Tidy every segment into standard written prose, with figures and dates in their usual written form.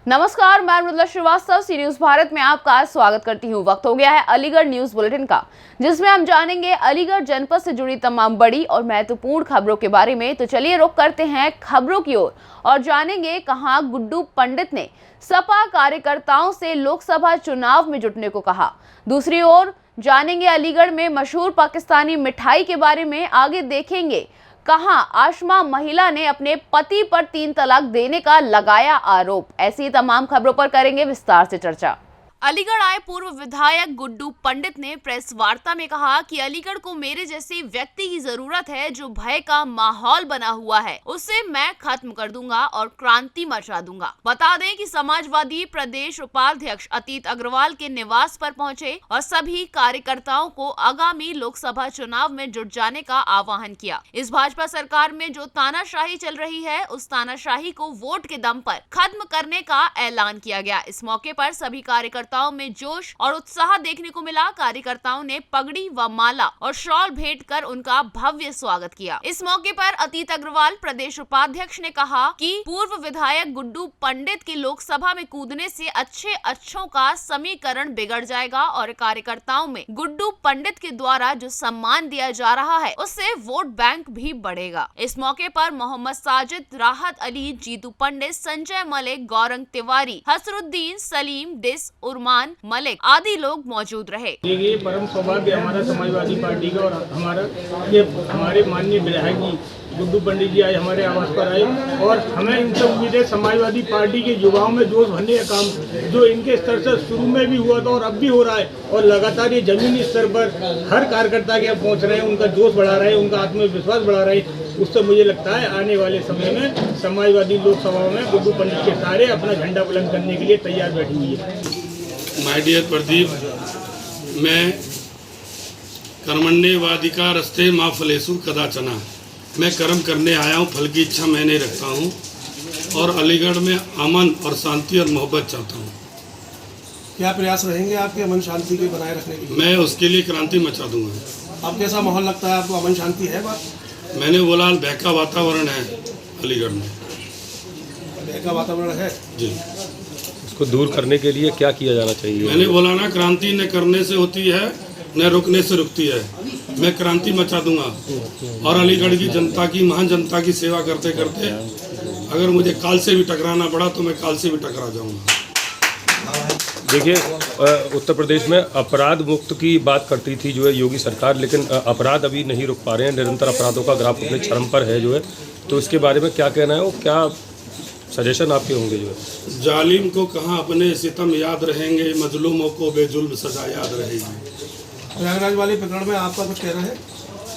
नमस्कार, मैं मृदुला श्रीवास्तव सी न्यूज भारत में आपका स्वागत करती हूँ। वक्त हो गया है अलीगढ़ न्यूज बुलेटिन का, जिसमें हम जानेंगे अलीगढ़ जनपद से जुड़ी तमाम बड़ी और महत्वपूर्ण खबरों के बारे में। तो चलिए रुक करते हैं खबरों की ओर और जानेंगे कहां गुड्डू पंडित ने सपा कार्यकर्ताओं से लोकसभा चुनाव में जुटने को कहा। दूसरी ओर जानेंगे अलीगढ़ में मशहूर पाकिस्तानी मिठाई के बारे में। आगे देखेंगे कहां आशमा महिला ने अपने पति पर 3 तलाक देने का लगाया आरोप। ऐसी तमाम खबरों पर करेंगे विस्तार से चर्चा। अलीगढ़ आए पूर्व विधायक गुड्डू पंडित ने प्रेस वार्ता में कहा कि अलीगढ़ को मेरे जैसे व्यक्ति की जरूरत है जो भय का माहौल बना हुआ है, उसे मैं खत्म कर दूंगा और क्रांति मचा दूंगा। बता दें कि समाजवादी प्रदेश उपाध्यक्ष अतीत अग्रवाल के निवास पर पहुंचे और सभी कार्यकर्ताओं को आगामी लोकसभा चुनाव में जुट जाने का आह्वान किया। इस भाजपा सरकार में जो तानाशाही चल रही है, उस तानाशाही को वोट के दम पर खत्म करने का ऐलान किया गया। इस मौके पर सभी कार्यकर्ताओं में जोश और उत्साह देखने को मिला। कार्यकर्ताओं ने पगड़ी व माला और शॉल भेंट कर उनका भव्य स्वागत किया। इस मौके पर अतीत अग्रवाल प्रदेश उपाध्यक्ष ने कहा कि पूर्व विधायक गुड्डू पंडित के लोकसभा में कूदने से अच्छों का समीकरण बिगड़ जाएगा और कार्यकर्ताओं में गुड्डू पंडित के द्वारा जो सम्मान दिया जा रहा है, उससे वोट बैंक भी बढ़ेगा। इस मौके पर मोहम्मद साजिद, राहत अली, जीतू पंडित, संजय मलिक, गौरंग तिवारी, हसरुद्दीन, सलीम, डिस, उर्मान मलिक आदि लोग मौजूद रहे। ये परम सौभाग्य हमारा समाजवादी पार्टी का और हमारे माननीय विधायक जी गुड्डू पंडित जी आए, हमारे आवास पर आए और हमें इनसे उम्मीद है समाजवादी पार्टी के युवाओं में जोश भरने का काम जो इनके स्तर से शुरू में भी हुआ था और अब भी हो रहा है और लगातार ये जमीनी स्तर पर हर कार्यकर्ता के यहाँ पहुँच रहे हैं, उनका जोश बढ़ा रहे हैं, उनका आत्मविश्वास बढ़ा रहे हैं। उससे मुझे लगता है आने वाले समय में समाजवादी लोकसभा में गुड्डू पंडित के सारे अपना झंडा बुलंद करने के लिए तैयार बैठी हुई है। माय डियर प्रदीप, मैं कर्मण्ये वाधिकारस्ते माँ फलेषु कदाचन, मैं कर्म करने आया हूँ, फल की इच्छा मैं नहीं रखता हूँ और अलीगढ़ में अमन और शांति और मोहब्बत चाहता हूँ। क्या प्रयास रहेंगे आपके अमन शांति के बनाए रखने के लिए? मैं उसके लिए क्रांति मचा दूंगा। अब कैसा माहौल लगता है आपको? अमन शांति है? बात मैंने बोला बहका वातावरण है अलीगढ़ में। बहका वातावरण है जी। को दूर करने के लिए क्या किया जाना चाहिए? मैंने बोला ना, क्रांति न करने से होती है न रुकने से रुकती है। मैं क्रांति मचा दूंगा और अलीगढ़ की जनता की, महान जनता की सेवा करते करते अगर मुझे काल से भी टकराना पड़ा तो मैं काल से भी टकरा जाऊंगा। देखिए, उत्तर प्रदेश में अपराध मुक्त की बात करती थी जो है योगी सरकार, लेकिन अपराध अभी नहीं रुक पा रहे हैं। निरंतर अपराधों का ग्राफ अपने चरम पर है जो है, तो इसके बारे में क्या कहना है और क्या सजेशन आपके होंगे? जो है जालिम को कहाँ अपने सितम याद रहेंगे, मजलूमों को बेजुल्म सजा याद रहेगी। प्रयागराज वाले प्रकरण में आपका कुछ कहना है?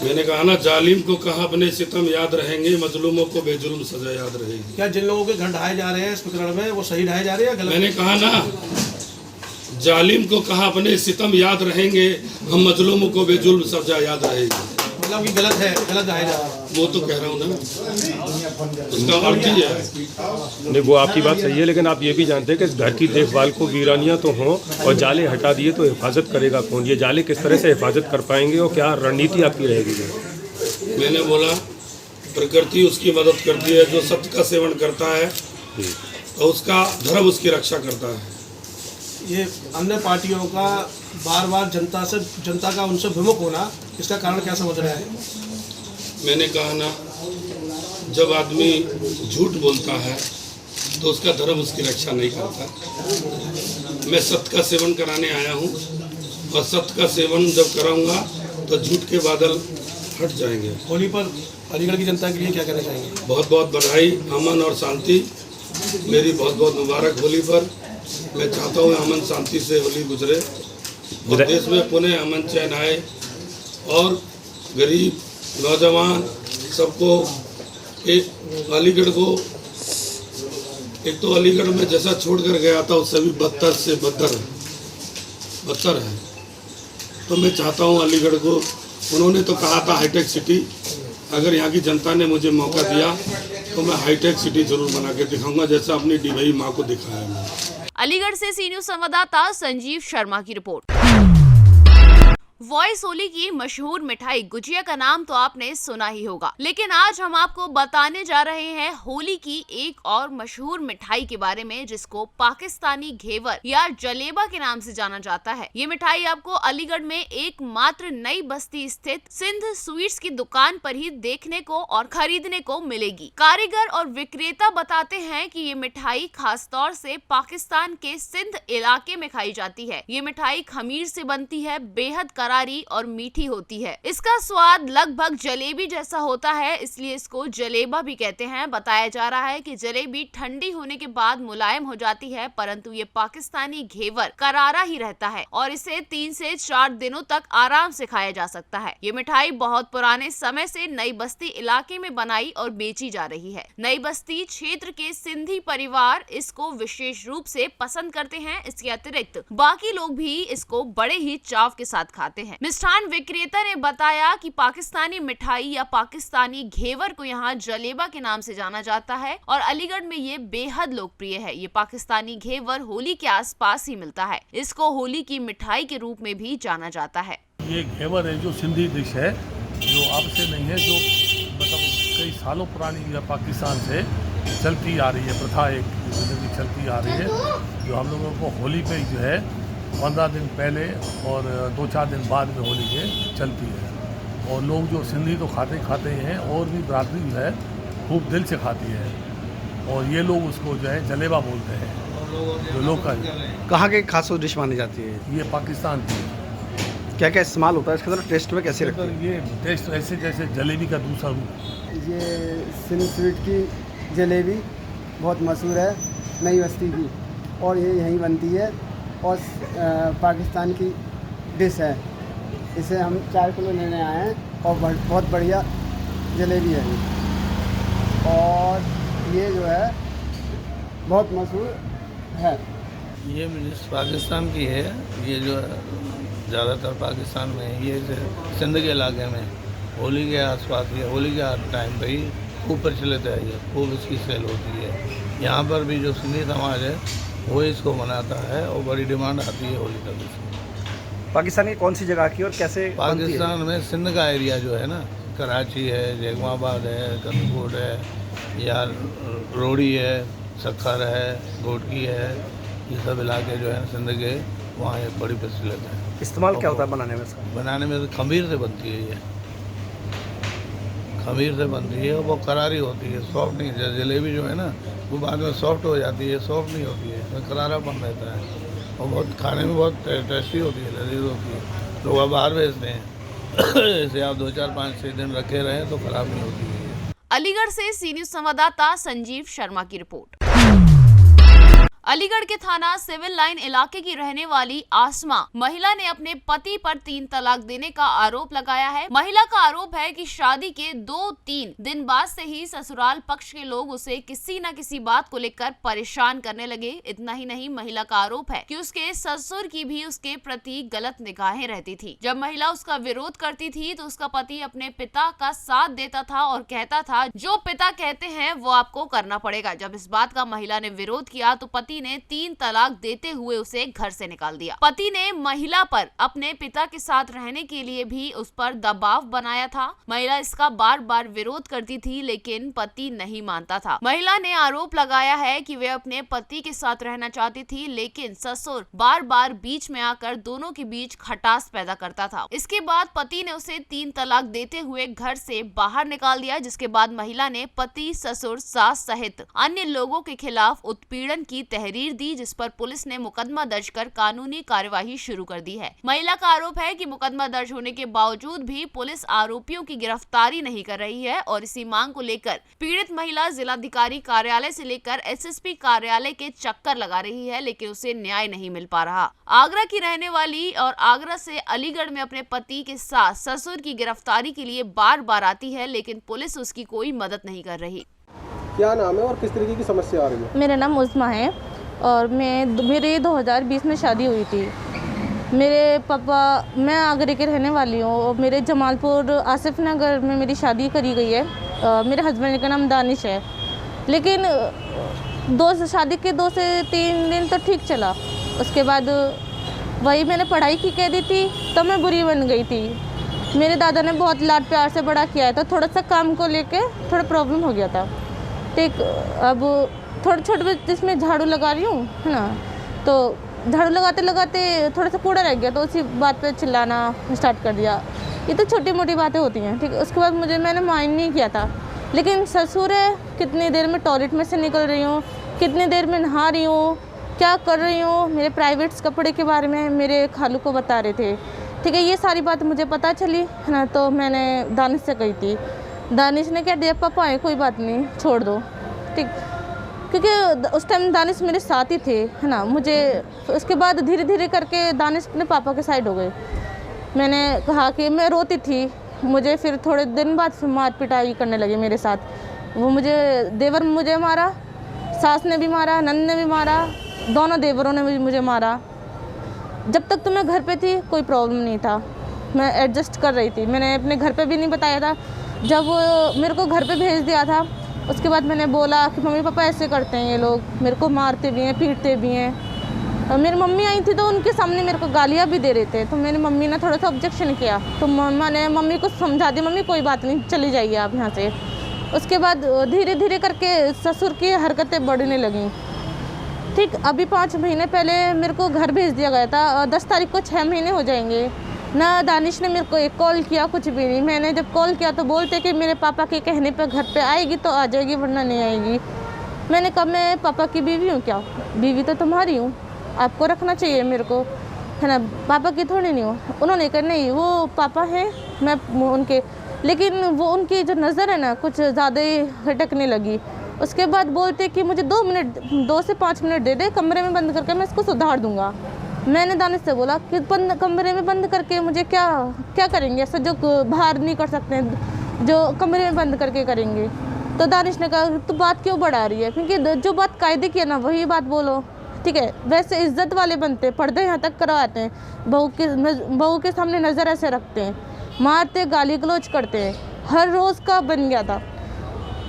मैंने कहा ना, जालिम को कहाँ अपने सितम याद रहेंगे, मजलूमों को बेजुल्म सजा याद रहेगी। क्या जिन लोगों के घर ढाए जा रहे हैं इस प्रकरण में वो सही ढाए जा रहे हैं या गलत? मैंने कहा ना, जालिम को कहाँ अपने सितम याद रहेंगे, हम मजलूमों को बेजुल्म सजा याद रहेगी। मतलब कि गलत है, गलत ढाए जा रहा है। वो तो कह रहा हूँ ना, उसका अर्थ ही है। नहीं, वो आपकी बात सही है, लेकिन आप ये भी जानते हैं कि घर की देखभाल को वीरानियां तो हों और जाले हटा दिए तो हिफाजत करेगा कौन? ये जाले किस तरह से हिफाजत कर पाएंगे और क्या रणनीति आपकी रहेगी? मैंने बोला प्रकृति उसकी मदद करती है, जो सत्य का सेवन करता है तो उसका धर्म उसकी रक्षा करता है। ये अन्य पार्टियों का बार बार जनता का उनसे विमुख होना, इसका कारण क्या समझ रहे हैं? मैंने कहा ना, जब आदमी झूठ बोलता है तो उसका धर्म उसकी रक्षा नहीं करता। मैं सत्य का सेवन कराने आया हूँ और सत्य का सेवन जब कराऊंगा तो झूठ के बादल हट जाएंगे। होली पर अलीगढ़ की जनता के लिए क्या कहना चाहेंगे? बहुत बहुत बधाई, अमन और शांति, मेरी बहुत बहुत मुबारक होली पर। मैं चाहता हूँ अमन शांति से होली गुजरे और देश में पुनः अमन चैन आए और गरीब नौजवान सबको एक अलीगढ़ को, एक तो अलीगढ़ में जैसा छोड़ कर गया था उससे भी बदतर से बदतर है। तो मैं चाहता हूँ अलीगढ़ को, उन्होंने तो कहा था हाईटेक सिटी, अगर यहाँ की जनता ने मुझे मौका दिया तो मैं हाईटेक सिटी जरूर बना के दिखाऊंगा, जैसा अपनी डिबई माँ को दिखाया मैं। अलीगढ़ से सी न्यूज संवाददाता संजीव शर्मा की रिपोर्ट। वॉइस होली की मशहूर मिठाई गुजिया का नाम तो आपने सुना ही होगा, लेकिन आज हम आपको बताने जा रहे हैं होली की एक और मशहूर मिठाई के बारे में जिसको पाकिस्तानी घेवर या जलेबा के नाम से जाना जाता है। ये मिठाई आपको अलीगढ़ में एकमात्र नई बस्ती स्थित सिंध स्वीट्स की दुकान पर ही देखने को और खरीदने को मिलेगी। कारीगर और विक्रेता बताते हैं कि ये मिठाई खास तौर से पाकिस्तान के सिंध इलाके में खाई जाती है। ये मिठाई खमीर से बनती है, बेहद करारी और मीठी होती है। इसका स्वाद लगभग जलेबी जैसा होता है, इसलिए इसको जलेबा भी कहते हैं। बताया जा रहा है कि जलेबी ठंडी होने के बाद मुलायम हो जाती है, परंतु ये पाकिस्तानी घेवर करारा ही रहता है और इसे 3 से 4 दिनों तक आराम से खाया जा सकता है। ये मिठाई बहुत पुराने समय से नई बस्ती इलाके में बनाई और बेची जा रही है। नई बस्ती क्षेत्र के सिंधी परिवार इसको विशेष रूप से पसंद करते हैं। इसके अतिरिक्त बाकी लोग भी इसको बड़े ही चाव के साथ खाते हैं। मिष्ठान विक्रेता ने बताया कि पाकिस्तानी मिठाई या पाकिस्तानी घेवर को यहाँ जलेबा के नाम से जाना जाता है और अलीगढ़ में ये बेहद लोकप्रिय है। ये पाकिस्तानी घेवर होली के आसपास ही मिलता है। इसको होली की मिठाई के रूप में भी जाना जाता है। ये घेवर है जो सिंधी डिश है, जो अब से नहीं है, जो मतलब कई सालों पुरानी या पाकिस्तान से चलती आ रही है, प्रथा एक जिंदगी चलती आ रही है, जो हम लोगों को होली पे जो है 15 दिन पहले और 2-4 दिन बाद में होली के चलती है। और लोग जो सिंधी तो खाते हैं और भी बरादरी जो है खूब दिल से खाती है और ये लोग उसको जो है जलेबा बोलते हैं, जो लोकल। कहाँ के खास डिश मानी जाती है? ये पाकिस्तान की। क्या क्या इस्तेमाल होता है इसके अंदर? टेस्ट में कैसे लगता है? ये टेस्ट ऐसे जैसे जलेबी का दूसरा रूप। ये सिंध स्वीट की जलेबी बहुत मशहूर है, नई बस्ती की, और ये यहीं बनती है और पाकिस्तान की डिश है। इसे हम 4 किलो लेने आए हैं और बहुत बढ़िया जलेबी है और ये जो है बहुत मशहूर है। ये डिश पाकिस्तान की है। ये जो ज़्यादातर पाकिस्तान में है, ये सिंध के इलाके में होली के आसपास ही, होली के टाइम पे ही खूब प्रचलित है। ये खूब इसकी सेल होती है। यहाँ पर भी जो सिंधी समाज है वो इसको मनाता है और बड़ी डिमांड आती है होली तक इसकी। पाकिस्तान की कौन सी जगह की और कैसे बनती है? पाकिस्तान में सिंध का एरिया जो है ना, कराची है, जैगमाबाद है, कनकोट है, या रोड़ी है, सखर है, घोटकी है, ये सब इलाके जो है सिंध के, वहाँ ये बड़ी प्रचलित है। इस्तेमाल क्या होता है बनाने में इसका? बनाने में तो खमीर से बनती है। ये खमीर से बनती है और वो करारी होती है, सॉफ्ट नहीं। जलेबी जो है ना वो बाद में सॉफ्ट हो जाती है, सॉफ्ट नहीं होती है, उसमें करारापन रहता है और बहुत खाने में बहुत टेस्टी होती है, लजीज होती है। लोग अब बाहर भेजते हैं, इसे आप 2, 4, 5, 6 दिन रखे रहें तो खराब नहीं होती है। अलीगढ़ से सी न्यूज संवाददाता संजीव शर्मा की रिपोर्ट। अलीगढ़ के थाना सिविल लाइन इलाके की रहने वाली आसमा महिला ने अपने पति पर 3 तलाक देने का आरोप लगाया है। महिला का आरोप है कि शादी के 2-3 दिन बाद से ही ससुराल पक्ष के लोग उसे किसी न किसी बात को लेकर परेशान करने लगे। इतना ही नहीं, महिला का आरोप है कि उसके ससुर की भी उसके प्रति गलत निगाहें रहती थी। जब महिला उसका विरोध करती थी तो उसका पति अपने पिता का साथ देता था और कहता था जो पिता कहते हैं वो आपको करना पड़ेगा। जब इस बात का महिला ने विरोध किया तो पति ने 3 तलाक देते हुए उसे घर से निकाल दिया। पति ने महिला पर अपने पिता के साथ रहने के लिए भी उस पर दबाव बनाया था। महिला इसका बार बार विरोध करती थी लेकिन पति नहीं मानता था। महिला ने आरोप लगाया है कि वे अपने पति के साथ रहना चाहती थी लेकिन ससुर बार बार बीच में आकर दोनों के बीच खटास पैदा करता था। इसके बाद पति ने उसे 3 तलाक देते हुए घर से बाहर निकाल दिया, जिसके बाद महिला ने पति, ससुर, सास सहित अन्य लोगों के खिलाफ उत्पीड़न की तहरीर दी, जिस पर पुलिस ने मुकदमा दर्ज कर कानूनी कार्यवाही शुरू कर दी है। महिला का आरोप है कि मुकदमा दर्ज होने के बावजूद भी पुलिस आरोपियों की गिरफ्तारी नहीं कर रही है और इसी मांग को लेकर पीड़ित महिला जिलाधिकारी कार्यालय से लेकर एसएसपी कार्यालय के चक्कर लगा रही है, लेकिन उसे न्याय नहीं मिल पा रहा। आगरा की रहने वाली और आगरा से अलीगढ़ में अपने पति के साथ ससुर की गिरफ्तारी के लिए बार बार आती है लेकिन पुलिस उसकी कोई मदद नहीं कर रही। क्या नाम है और किस तरीके की समस्या आ रही है? मेरा नाम उस्मा है और मेरी 2020 में शादी हुई थी। मेरे पापा, मैं आगरे के रहने वाली हूँ और मेरे जमालपुर आसिफ नगर में मेरी शादी करी गई है। मेरे हस्बैंड का नाम दानिश है, लेकिन शादी के 2 से 3 दिन तो ठीक चला। उसके बाद वही मैंने पढ़ाई की कह दी थी तो मैं बुरी बन गई थी। मेरे दादा ने बहुत लाड प्यार से बड़ा किया है, तो थोड़ा सा काम को लेके थोड़ा प्रॉब्लम हो गया था। ठीक, अब थोड़े छोटे जिसमें झाड़ू लगा रही हूँ, है ना, तो झाड़ू लगाते लगाते थोड़ा सा कूड़ा रह गया, तो उसी बात पे चिल्लाना स्टार्ट कर दिया। ये तो छोटी मोटी बातें होती हैं। ठीक, उसके बाद मैंने माइंड नहीं किया था। लेकिन ससुर है, कितनी देर में टॉयलेट में से निकल रही हूँ, कितनी देर में नहा रही हूँ, क्या कर रही हूँ, मेरे प्राइवेट्स कपड़े के बारे में मेरे खालू को बता रहे थे। ठीक है, ये सारी बात मुझे पता चली, है ना, तो मैंने दानिश से कही थी। दानिश ने कह दिया पापा है कोई बात नहीं, छोड़ दो। ठीक, क्योंकि उस टाइम दानिश मेरे साथ ही थे, है ना। मुझे उसके बाद धीरे धीरे करके दानिश अपने पापा के साइड हो गए। मैंने कहा कि मैं रोती थी, मुझे फिर थोड़े दिन बाद फिर मार पिटाई करने लगे मेरे साथ। वो मुझे देवर मुझे मारा, सास ने भी मारा, नंद ने भी मारा, दोनों देवरों ने भी मुझे मारा। जब तक तो मैं घर पे थी कोई प्रॉब्लम नहीं था, मैं एडजस्ट कर रही थी। मैंने अपने घर पे भी नहीं बताया था। जब मेरे को घर पे भेज दिया था उसके बाद मैंने बोला कि मम्मी पापा ऐसे करते हैं, ये लोग मेरे को मारते भी हैं, पीटते भी हैं। मेरी मम्मी आई थी तो उनके सामने मेरे को गालियाँ भी दे रहे थे, तो मेरी मम्मी ने थोड़ा सा ऑब्जेक्शन किया, तो मैंने मम्मी को समझा दी, मम्मी कोई बात नहीं, चली जाइए आप यहाँ से। उसके बाद धीरे धीरे करके ससुर की हरकतें बढ़ने लगीं। ठीक, अभी 5 महीने पहले मेरे को घर भेज दिया गया था, 10 तारीख को 6 महीने हो जाएंगे ना। दानिश ने मेरे को एक कॉल किया, कुछ भी नहीं। मैंने जब कॉल किया तो बोलते कि मेरे पापा के कहने पे घर पे आएगी तो आ जाएगी, वरना नहीं आएगी। मैंने कहा मैं पापा की बीवी हूँ क्या? बीवी तो तुम्हारी हूँ, आपको रखना चाहिए मेरे को, है ना, पापा की थोड़ी नहीं हूँ। उन्होंने कहा नहीं वो पापा हैं, मैं उनके, लेकिन वो उनकी जो नज़र है ना कुछ ज़्यादा ही हटकने लगी। उसके बाद बोलते कि मुझे 2 से 5 मिनट दे दे, कमरे में बंद करके मैं इसको सुधार दूंगा। मैंने दानिश से बोला कि कमरे में बंद करके मुझे क्या करेंगे, ऐसा जो बाहर नहीं कर सकते हैं, जो कमरे में बंद करके करेंगे। तो दानिश ने कहा तो बात क्यों बढ़ा रही है, क्योंकि जो बात कायदे की है ना वही बात बोलो। ठीक है, वैसे इज्जत वाले बनते, पर्दे यहाँ तक करवाते हैं, बहू के सामने नज़र ऐसे रखते हैं, मारते, गाली गलौज करते हैं, हर रोज़ का बन गया था।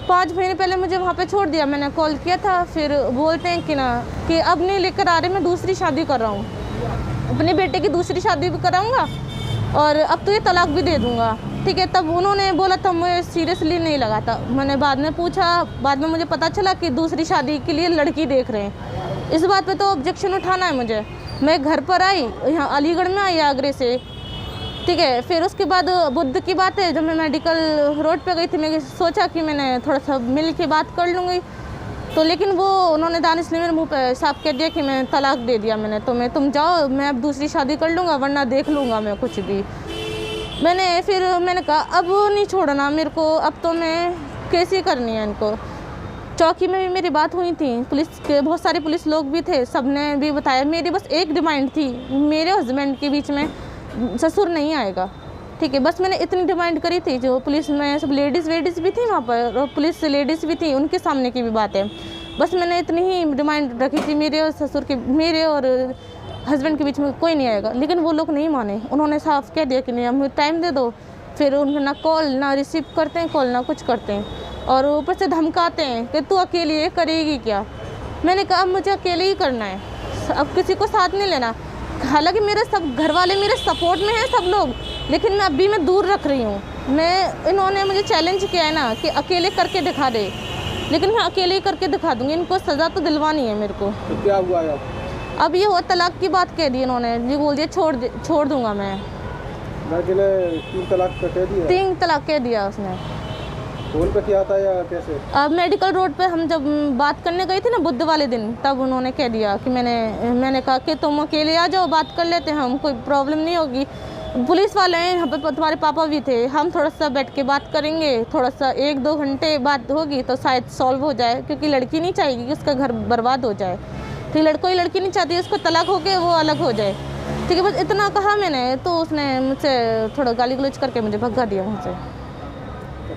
5 महीने पहले मुझे वहाँ पे छोड़ दिया, मैंने कॉल किया था, फिर बोलते हैं कि अब नहीं लेकर आ रहे, मैं दूसरी शादी कर रहा हूँ, अपने बेटे की दूसरी शादी भी कराऊँगा और अब तो ये तलाक भी दे दूँगा। ठीक है, तब उन्होंने बोला था, मुझे सीरियसली नहीं लगा था। मैंने बाद में पूछा, बाद में मुझे पता चला कि दूसरी शादी के लिए लड़की देख रहे हैं। इस बात पे तो ऑब्जेक्शन उठाना है मुझे। मैं घर पर आई, यहाँ अलीगढ़ में आई आगरे से। ठीक है, फिर उसके बाद बुध की बात है, जब मैं मेडिकल रोड पे गई थी, मैं सोचा कि मैंने थोड़ा सा मिल के बात कर लूँगी, तो लेकिन वो उन्होंने दानिश ने मेरे मुंह पे साफ कह दिया कि मैं तलाक दे दिया मैंने, तो तुम जाओ, मैं अब दूसरी शादी कर लूँगा, वरना देख लूँगा मैं कुछ भी। मैंने कहा अब नहीं छोड़ना मेरे को, अब तो मैं कैसे करनी है इनको। चौकी में भी मेरी बात हुई थी, पुलिस के बहुत सारे पुलिस लोग भी थे, सब ने भी बताया। मेरी बस एक डिमांड थी, मेरे हस्बैंड के बीच में ससुर नहीं आएगा। ठीक है, बस मैंने इतनी डिमांड करी थी। जो पुलिस में सब लेडीज़ भी थी वहाँ पर, और पुलिस लेडीज़ भी थी, उनके सामने की भी बात है। बस मैंने इतनी ही डिमांड रखी थी, मेरे और ससुर के, मेरे और हस्बैंड के बीच में कोई नहीं आएगा। लेकिन वो लोग नहीं माने, उन्होंने साफ कह दिया कि नहीं हमें टाइम दे दो। फिर उन्हें ना कॉल ना रिसीव करते हैं, कॉल ना कुछ करते हैं, और ऊपर से धमकाते हैं कि तू अकेली ये करेगी क्या। मैंने कहा अब मुझे अकेले ही करना है, अब किसी को साथ नहीं लेना। हालांकि मेरे सब घर वाले मेरे सपोर्ट में हैं सब लोग, लेकिन मैं दूर रख रही हूँ। इन्होंने मुझे चैलेंज किया है ना कि अकेले करके दिखा दे, लेकिन मैं अकेले ही करके दिखा दूँगी, इनको सज़ा तो दिलवानी है मेरे को। तो क्या हुआ है अब ये हो तलाक की बात कह दी इन्होंने, जी बोल दिया छोड़ दूँगा मैं। लड़के ने 3 तलाक कह दिया? 3 तलाक कह दिया उसने। फोन पे किया था या कैसे? अब मेडिकल रोड पे हम जब बात करने गए थे ना बुध वाले दिन, तब उन्होंने कह दिया कि मैंने कहा कि तुम अकेले आ जाओ, बात कर लेते हैं हम, कोई प्रॉब्लम नहीं होगी। पुलिस वाले हैं यहाँ पे, तुम्हारे पापा भी थे, हम थोड़ा सा बैठ के बात करेंगे, थोड़ा सा 1-2 घंटे बात होगी तो शायद सॉल्व हो जाए, क्योंकि लड़की नहीं चाहेगी कि उसका घर बर्बाद हो जाए। ठीक, कोई लड़की नहीं चाहती उसको तलाक हो के वो अलग हो जाए। ठीक है, बस इतना कहा मैंने, तो उसने मुझसे थोड़ा गाली गलौज करके मुझे भगा दिया वहाँ से।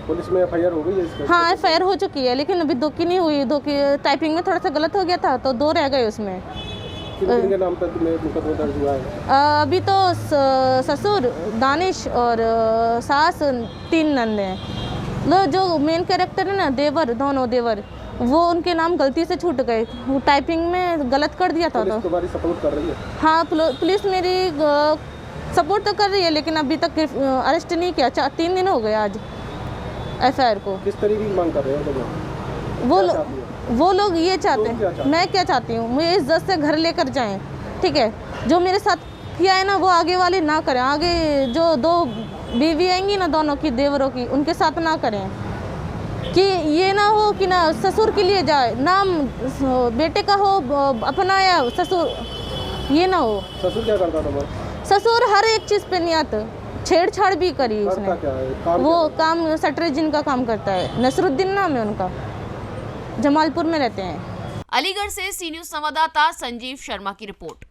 पुलिस में FIR हो गई है इसका? हाँ, FIR हो चुकी है, लेकिन अभी 2 की नहीं हुई। 2 की टाइपिंग में थोड़ा सा गलत हो गया था, तो 2 रह गए उसमें। किन के नाम पर मुकदमा दर्ज हुआ है? अभी तो ससुर, दानिश और सास, 3 नंद हैं। जो मेन कैरेक्टर है ना, देवर, दोनों देवर, वो उनके नाम गलती से छूट गए, वो टाइपिंग में गलत कर दिया था। पुलिस तुम्हारी सपोर्ट कर रही है? हाँ, पुलिस मेरी सपोर्ट तो कर रही है, लेकिन अभी तक अरेस्ट नहीं किया। 3 दिन हो गए आज FIR को। किस तरीके की मांग कर रहे हो लोग? वो लोग ये चाहते हैं, मैं क्या चाहती हूँ, मुझे इज्जत से घर लेकर जाएं, ठीक है। जो मेरे साथ किया है ना, वो आगे वाले ना करें। आगे जो 2 बीवी आएंगी ना, दोनों की, देवरों की, उनके साथ ना करें। कि ये ना हो कि ना ससुर के लिए जाए, नाम बेटे का हो अपना या ससुर, ये ना हो। ससुर क्या करता था? ससुर हर एक चीज़ पे नहीं आता, छेड़छाड़ भी करी उसने। वो काम सटरेजिन का काम करता है, नसरुद्दीन नाम है उनका, जमालपुर में रहते हैं। अलीगढ़ से सी न्यूज़ संवाददाता संजीव शर्मा की रिपोर्ट।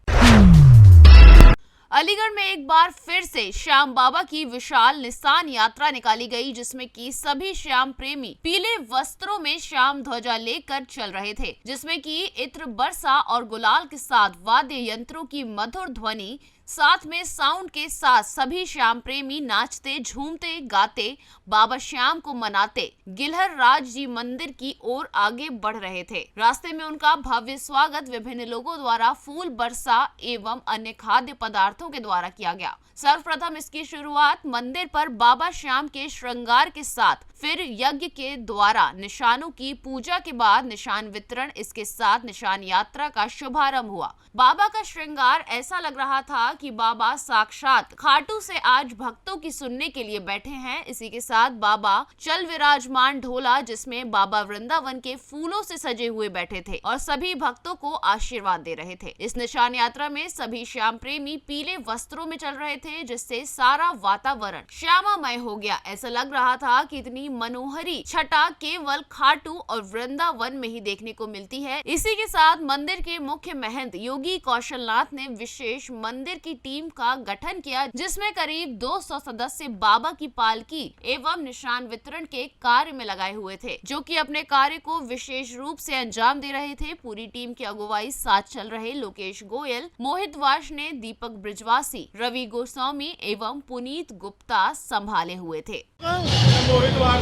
अलीगढ़ में एक बार फिर से श्याम बाबा की विशाल निशान यात्रा निकाली गई, जिसमें कि सभी श्याम प्रेमी पीले वस्त्रों में श्याम ध्वजा लेकर चल रहे थे, जिसमें कि इत्र बरसा और गुलाल के साथ वाद्य यंत्रों की मधुर ध्वनि, साथ में साउंड के साथ सभी श्याम प्रेमी नाचते, झूमते, गाते, बाबा श्याम को मनाते गिलहर राज जी मंदिर की ओर आगे बढ़ रहे थे। रास्ते में उनका भव्य स्वागत विभिन्न लोगों द्वारा फूल बरसा एवं अन्य खाद्य पदार्थों के द्वारा किया गया। सर्वप्रथम इसकी शुरुआत मंदिर पर बाबा श्याम के श्रृंगार के साथ, फिर यज्ञ के द्वारा निशानों की पूजा के बाद निशान वितरण, इसके साथ निशान यात्रा का शुभारंभ हुआ। बाबा का श्रृंगार ऐसा लग रहा था कि बाबा साक्षात खाटू से आज भक्तों की सुनने के लिए बैठे हैं। इसी के साथ बाबा चल विराजमान ढोला, जिसमें बाबा वृंदावन के फूलों से सजे हुए बैठे थे और सभी भक्तों को आशीर्वाद दे रहे थे। इस निशान यात्रा में सभी श्याम प्रेमी पीले वस्त्रों में चल रहे थे, जिससे सारा वातावरण श्यामामय हो गया। ऐसा लग रहा था कि इतनी मनोहरी छटा केवल खाटू और वृंदावन में ही देखने को मिलती है। इसी के साथ मंदिर के मुख्य महंत योगी कौशलनाथ ने विशेष मंदिर की टीम का गठन किया, जिसमें करीब 200 सदस्य बाबा की पालकी एवं निशान वितरण के कार्य में लगाए हुए थे, जो कि अपने कार्य को विशेष रूप से अंजाम दे रहे थे। पूरी टीम की अगुवाई साथ चल रहे लोकेश गोयल, मोहित वार्ष्णेय, दीपक ब्रिजवासी, रवि गोस्वामी एवं पुनीत गुप्ता संभाले हुए थे। मोहित वार्ष्णेय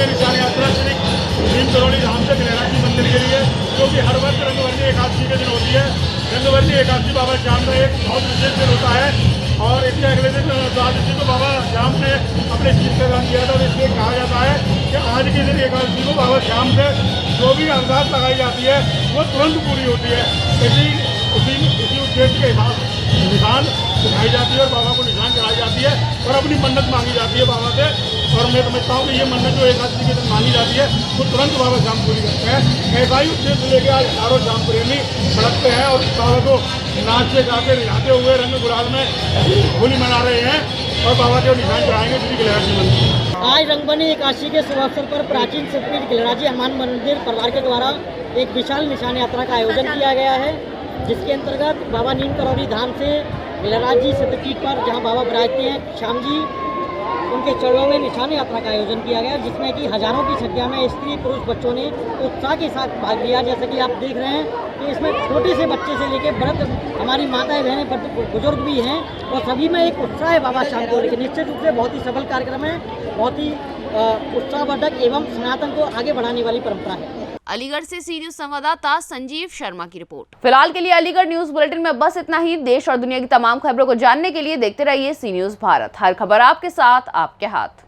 निशान यात्रा श्री भीम करोड़ी धाम से गिलहरा जी मंदिर के लिए, जो कि हर वर्ष रंगवर्णी एकादशी के दिन होती है। रंगवर्णी एकादशी बाबा श्याम का एक बहुत विशेष दिन होता है और इसके अगले दिन द्वादशी को बाबा श्याम ने अपने शीश का दान किया था। तो इसलिए कहा जाता है कि आज के दिन एकादशी को बाबा श्याम से जो भी अरदास लगाई जाती है वो तुरंत पूरी होती है। इसी उद्देश्य के हिसाब निशान दिखाई जाती है और बाबा को निशान चढ़ाई जाती है और अपनी मन्नत मांगी जाती है बाबा से। और मैं समझता हूँ कि ये मन्नत जो एकादशी के दिन मांगी जाती है वो तुरंत बाबा श्याम पूरी करते हैं। ऐसा ही उद्देश्य लेके आज हजारों श्याम प्रेमी सड़क पे हैं और बाबा को नाचते गाते रिझाते हुए रंग गुलाल में होली मना रहे हैं और बाबा के निशान चढ़ाएंगे श्री गिलहरा जी मंदिर। आज रंगवर्णी एकादशी के शुभ अवसर पर प्राचीन शक्तिपीठ गिलहरा जी हनुमान मंदिर परिवार के द्वारा एक विशाल निशान यात्रा का आयोजन किया गया है, जिसके अंतर्गत बाबा नीम करौरी धाम से गिलहरा जी शक्तिपीठ पर जहां बाबा विराजते हैं श्याम जी, उनके चरणों में निशान यात्रा का आयोजन किया गया, जिसमें कि हजारों की संख्या में स्त्री पुरुष बच्चों ने उत्साह के साथ भाग लिया। जैसे कि आप देख रहे हैं कि इसमें छोटे से बच्चे से लेकर वृद्ध, हमारी माताएं बहनें, बुजुर्ग भी हैं और सभी में एक उत्साह है बाबा श्याम को लेकर। निश्चित रूप से बहुत ही सफल कार्यक्रम है, बहुत ही उत्साहवर्धक एवं सनातन को आगे बढ़ाने वाली परंपरा है। अलीगढ़ से सी न्यूज़ संवाददाता संजीव शर्मा की रिपोर्ट। फिलहाल के लिए अलीगढ़ न्यूज बुलेटिन में बस इतना ही। देश और दुनिया की तमाम खबरों को जानने के लिए देखते रहिए सी न्यूज़ भारत। हर खबर आपके साथ, आपके हाथ।